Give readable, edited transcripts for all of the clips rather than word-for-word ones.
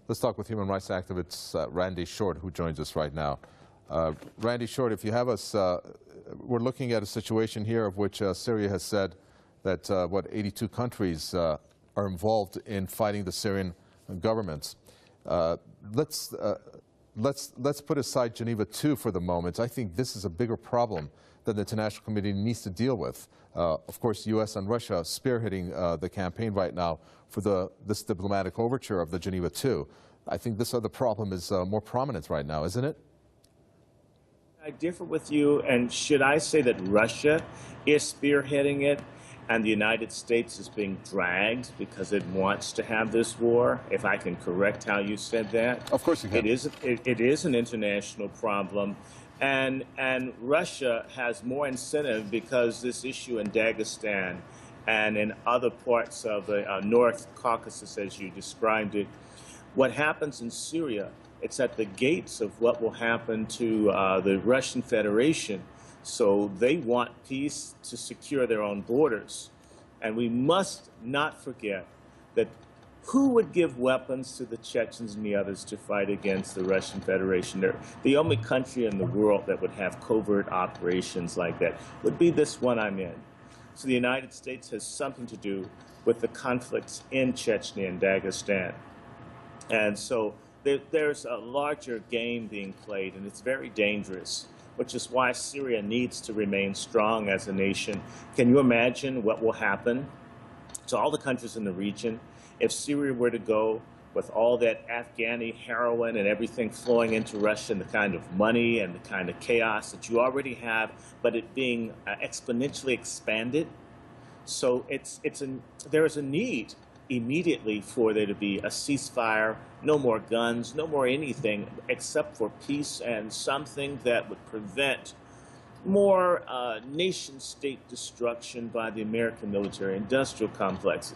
Let's talk with human rights activist Randy Short, who joins us right now. Randy Short, if you have us, we're looking at a situation here of which Syria has said that, 82 countries are involved in fighting the Syrian government. Let's put aside Geneva 2 for the moment. I think this is a bigger problem that the international community needs to deal with. Of course, the U.S. and Russia spearheading the campaign right now for this diplomatic overture of the Geneva 2. I think this other problem is more prominent right now, isn't it? I differ with you, and should I say that Russia is spearheading it and the United States is being dragged because it wants to have this war, if I can correct how you said that? Of course you can. It is an international problem, and Russia has more incentive because this issue in Dagestan and in other parts of the North Caucasus, as you described it, what happens in Syria, it's at the gates of what will happen to the Russian Federation. So they want peace to secure their own borders. And we must not forget that who would give weapons to the Chechens and the others to fight against the Russian Federation? They're the only country in the world that would have covert operations like that would be this one I'm in. So the United States has something to do with the conflicts in Chechnya and Dagestan. And so there's a larger game being played, and it's very dangerous, which is why Syria needs to remain strong as a nation. Can you imagine what will happen to all the countries in the region if Syria were to go with all that Afghani heroin and everything flowing into Russia, and the kind of money and the kind of chaos that you already have, but it being exponentially expanded? So there is a need immediately for there to be a ceasefire, no more guns, no more anything except for peace and something that would prevent more nation-state destruction by the American military-industrial complex.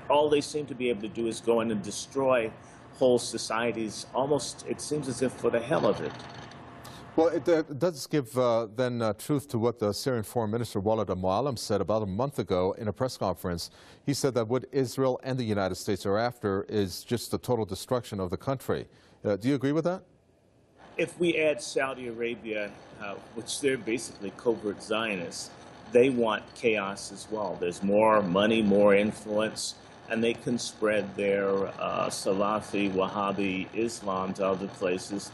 All they seem to be able to do is go in and destroy whole societies, almost, it seems as if for the hell of it. Well, it does give then truth to what the Syrian Foreign Minister Walid al-Muallim said about a month ago in a press conference. He said that what Israel and the United States are after is just the total destruction of the country. Do you agree with that? If we add Saudi Arabia, which they're basically covert Zionists, they want chaos as well. There's more money, more influence, and they can spread their Salafi, Wahhabi Islam to other places.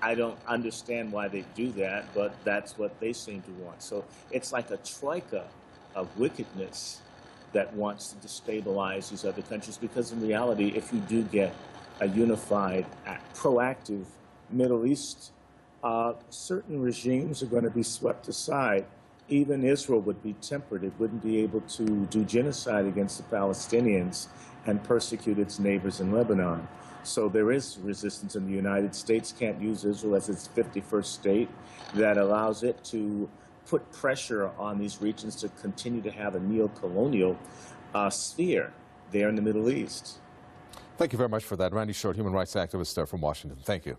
I don't understand why they do that, but that's what they seem to want. So it's like a troika of wickedness that wants to destabilize these other countries, because in reality, if you do get a unified, proactive Middle East, certain regimes are going to be swept aside. Even Israel would be tempered. It wouldn't be able to do genocide against the Palestinians and persecute its neighbors in Lebanon. So there is resistance, and the United States can't use Israel as its 51st state. That allows it to put pressure on these regions to continue to have a neo-colonial sphere there in the Middle East. Thank you very much for that. Randy Short, human rights activist from Washington. Thank you.